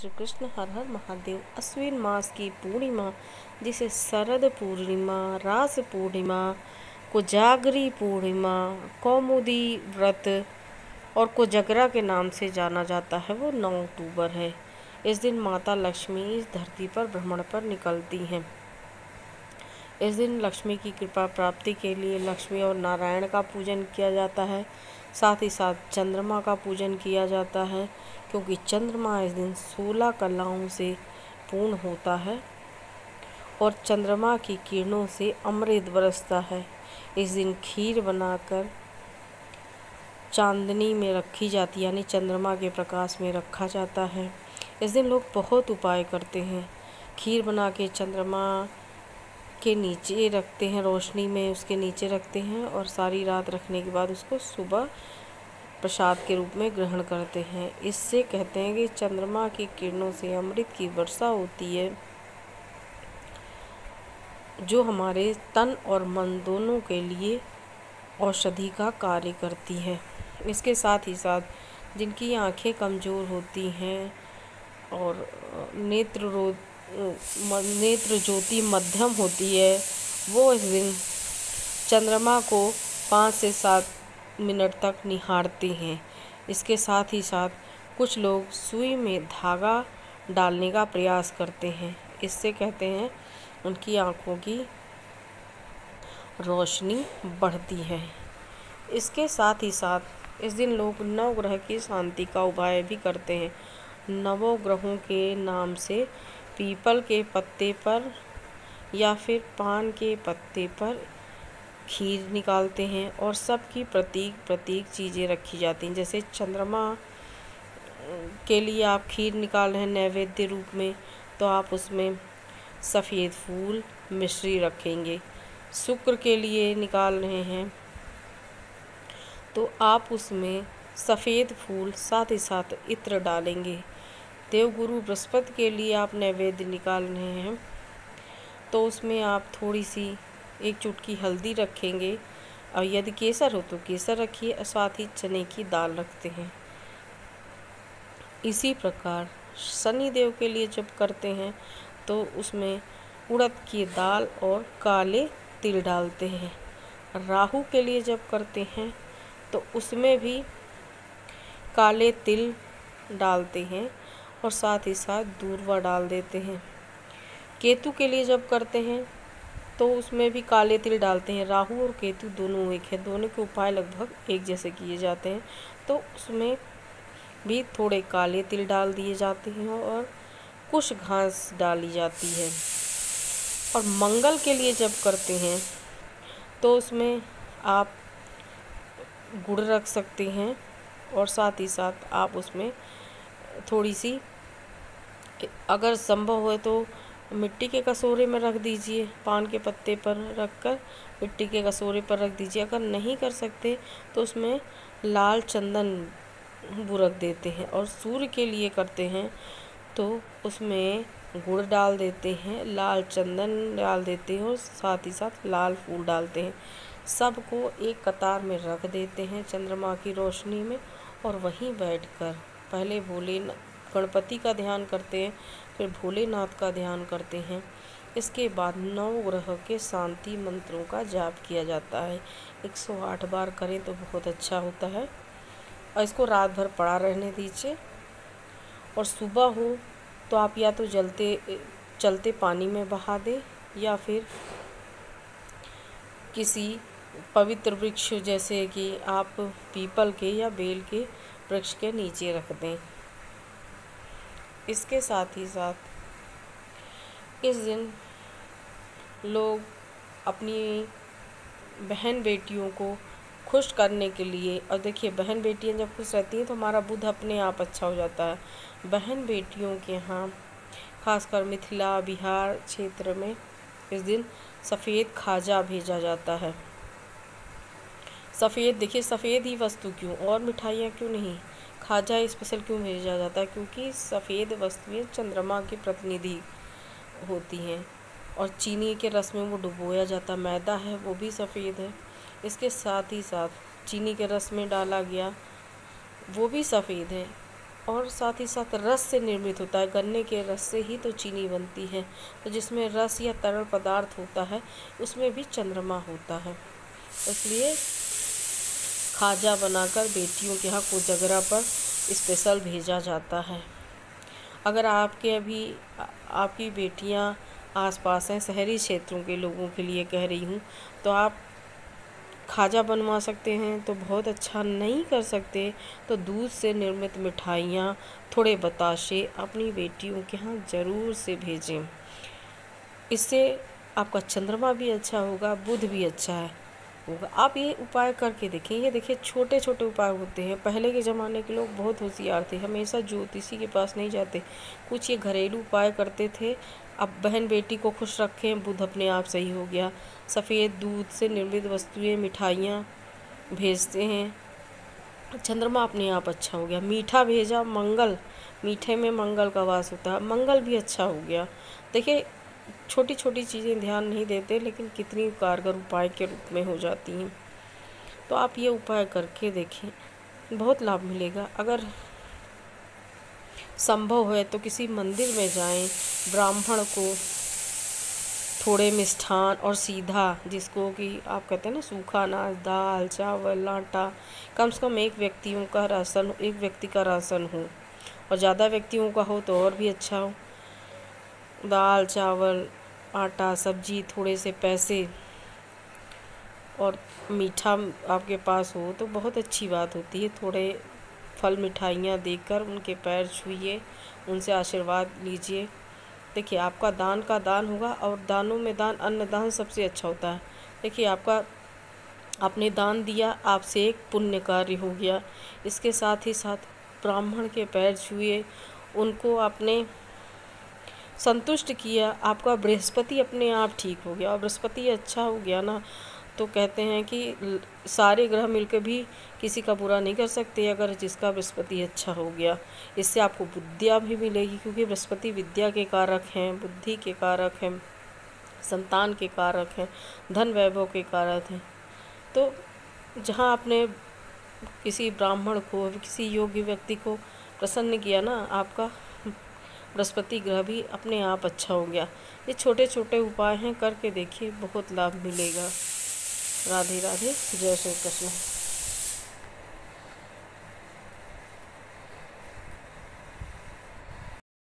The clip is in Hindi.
श्री कृष्ण। हर हर महादेव। अश्विन मास की पूर्णिमा, जिसे शरद पूर्णिमा, रास पूर्णिमा, कोजागरी पूर्णिमा, कौमुदी व्रत और कोजगरा के नाम से जाना जाता है, वो 9 अक्टूबर है। इस दिन माता लक्ष्मी इस धरती पर भ्रमण पर निकलती हैं। इस दिन लक्ष्मी की कृपा प्राप्ति के लिए लक्ष्मी और नारायण का पूजन किया जाता है। साथ ही साथ चंद्रमा का पूजन किया जाता है, क्योंकि चंद्रमा इस दिन 16 कलाओं से पूर्ण होता है और चंद्रमा की किरणों से अमृत बरसता है। इस दिन खीर बनाकर चांदनी में रखी जाती है, यानी चंद्रमा के प्रकाश में रखा जाता है। इस दिन लोग बहुत उपाय करते हैं। खीर बना के चंद्रमा के नीचे रखते हैं, रोशनी में उसके नीचे रखते हैं और सारी रात रखने के बाद उसको सुबह प्रसाद के रूप में ग्रहण करते हैं। इससे कहते हैं कि चंद्रमा की किरणों से अमृत की वर्षा होती है, जो हमारे तन और मन दोनों के लिए औषधि का कार्य करती है। इसके साथ ही साथ जिनकी आंखें कमज़ोर होती हैं और नेत्र ज्योति मध्यम होती है, वो इस दिन चंद्रमा को 5 से 7 मिनट तक निहारते हैं। इसके साथ ही साथ कुछ लोग सुई में धागा डालने का प्रयास करते हैं। इससे कहते हैं उनकी आँखों की रोशनी बढ़ती है। इसके साथ ही साथ इस दिन लोग नवग्रह की शांति का उपाय भी करते हैं। नवग्रहों के नाम से पीपल के पत्ते पर या फिर पान के पत्ते पर खीर निकालते हैं और सबकी प्रतीक चीज़ें रखी जाती हैं। जैसे चंद्रमा के लिए आप खीर निकाल रहे हैं नैवेद्य रूप में, तो आप उसमें सफ़ेद फूल मिश्री रखेंगे। शुक्र के लिए निकाल रहे हैं तो आप उसमें सफ़ेद फूल साथ ही साथ इत्र डालेंगे। देवगुरु बृहस्पति के लिए आप नैवेद्य निकाल रहे हैं तो उसमें आप थोड़ी सी 1 चुटकी हल्दी रखेंगे और यदि केसर हो तो केसर रखिए और साथ ही चने की दाल रखते हैं। इसी प्रकार शनि देव के लिए जब करते हैं तो उसमें उड़द की दाल और काले तिल डालते हैं। राहु के लिए जब करते हैं तो उसमें भी काले तिल डालते हैं और साथ ही साथ दूर्वा डाल देते हैं। केतु के लिए जब करते हैं तो उसमें भी काले तिल डालते हैं। राहु और केतु दोनों एक है, दोनों के उपाय लगभग एक जैसे किए जाते हैं, तो उसमें भी थोड़े काले तिल डाल दिए जाते हैं और कुछ घास डाली जाती है। और मंगल के लिए जब करते हैं तो उसमें आप गुड़ रख सकते हैं और साथ ही साथ आप उसमें थोड़ी सी, अगर संभव हो तो मिट्टी के कटोरे में रख दीजिए, पान के पत्ते पर रखकर मिट्टी के कटोरे पर रख दीजिए। अगर नहीं कर सकते तो उसमें लाल चंदन बुरक देते हैं। और सूर्य के लिए करते हैं तो उसमें गुड़ डाल देते हैं, लाल चंदन डाल देते हैं और साथ ही साथ लाल फूल डालते हैं। सबको एक कतार में रख देते हैं चंद्रमा की रोशनी में और वहीं बैठकर पहले गणपति का ध्यान करते हैं, फिर भोलेनाथ का ध्यान करते हैं। इसके बाद 9 ग्रह के शांति मंत्रों का जाप किया जाता है। 108 बार करें तो बहुत अच्छा होता है और इसको रात भर पड़ा रहने दीजिए। और सुबह हो तो आप या तो चलते पानी में बहा दें या फिर किसी पवित्र वृक्ष जैसे कि आप पीपल के या बेल के वृक्ष के नीचे रख दें। इसके साथ ही साथ इस दिन लोग अपनी बहन बेटियों को खुश करने के लिए, और देखिए बहन बेटियां जब खुश रहती हैं तो हमारा बुध अपने आप अच्छा हो जाता है। बहन बेटियों के यहाँ खासकर मिथिला बिहार क्षेत्र में इस दिन सफ़ेद खाजा भेजा जाता है। सफ़ेद, देखिए सफ़ेद ही वस्तु क्यों, और मिठाइयाँ क्यों नहीं, खाजा स्पेशल क्यों भेजा जाता है, क्योंकि सफ़ेद वस्तुएं चंद्रमा की प्रतिनिधि होती हैं। और चीनी के रस में वो डुबोया जाता मैदा है, वो भी सफ़ेद है। इसके साथ ही साथ चीनी के रस में डाला गया वो भी सफ़ेद है। और साथ ही साथ रस से निर्मित होता है। गन्ने के रस से ही तो चीनी बनती है, तो जिसमें रस या तरल पदार्थ होता है उसमें भी चंद्रमा होता है। इसलिए खाजा बनाकर बेटियों के यहाँ कोजगरा पर स्पेशल भेजा जाता है। अगर आपकी बेटियाँ आसपास हैं, शहरी क्षेत्रों के लोगों के लिए कह रही हूँ, तो आप खाजा बनवा सकते हैं। तो बहुत अच्छा नहीं कर सकते तो दूध से निर्मित मिठाइयाँ, थोड़े बताशे अपनी बेटियों के यहाँ ज़रूर से भेजें। इससे आपका चंद्रमा भी अच्छा होगा, बुध भी अच्छा होगा। आप ये उपाय करके देखें। ये देखिए छोटे छोटे उपाय होते हैं। पहले के ज़माने के लोग बहुत होशियार थे, हमेशा ज्योतिषी के पास नहीं जाते, कुछ ये घरेलू उपाय करते थे। अब बहन बेटी को खुश रखें, बुध अपने आप सही हो गया। सफ़ेद दूध से निर्मित वस्तुएं, मिठाइयाँ भेजते हैं, चंद्रमा अपने आप अच्छा हो गया। मीठा भेजा, मंगल, मीठे में मंगल का वास होता है, मंगल भी अच्छा हो गया। देखिए छोटी छोटी चीज़ें ध्यान नहीं देते, लेकिन कितनी कारगर उपाय के रूप में हो जाती हैं। तो आप ये उपाय करके देखें, बहुत लाभ मिलेगा। अगर संभव है तो किसी मंदिर में जाएं, ब्राह्मण को थोड़े मिष्ठान और सीधा, जिसको कि आप कहते हैं ना सूखा अनाज, दाल चावल आटा, कम से कम एक व्यक्ति का राशन हो, और ज़्यादा व्यक्तियों का हो तो और भी अच्छा हो। दाल चावल आटा सब्जी, थोड़े से पैसे और मीठा आपके पास हो तो बहुत अच्छी बात होती है। थोड़े फल मिठाइयाँ देकर उनके पैर छूइए, उनसे आशीर्वाद लीजिए। देखिए आपका दान का दान होगा, और दानों में दान, अन्नदान सबसे अच्छा होता है। देखिए आपने दान दिया, आपसे एक पुण्य कार्य हो गया। इसके साथ ही साथ ब्राह्मण के पैर छुए, उनको आपने संतुष्ट किया, आपका बृहस्पति अपने आप ठीक हो गया। और बृहस्पति अच्छा हो गया ना, तो कहते हैं कि सारे ग्रह मिलकर भी किसी का बुरा नहीं कर सकते अगर जिसका बृहस्पति अच्छा हो गया। इससे आपको विद्या भी मिलेगी, क्योंकि बृहस्पति विद्या के कारक हैं, बुद्धि के कारक हैं, संतान के कारक हैं, धन वैभव के कारक हैं। तो जहाँ आपने किसी ब्राह्मण को, किसी योग्य व्यक्ति को प्रसन्न किया ना, आपका बृहस्पति ग्रह भी अपने आप अच्छा हो गया। ये छोटे छोटे उपाय हैं, करके देखिए, बहुत लाभ मिलेगा। राधे राधे, जय श्री कृष्ण।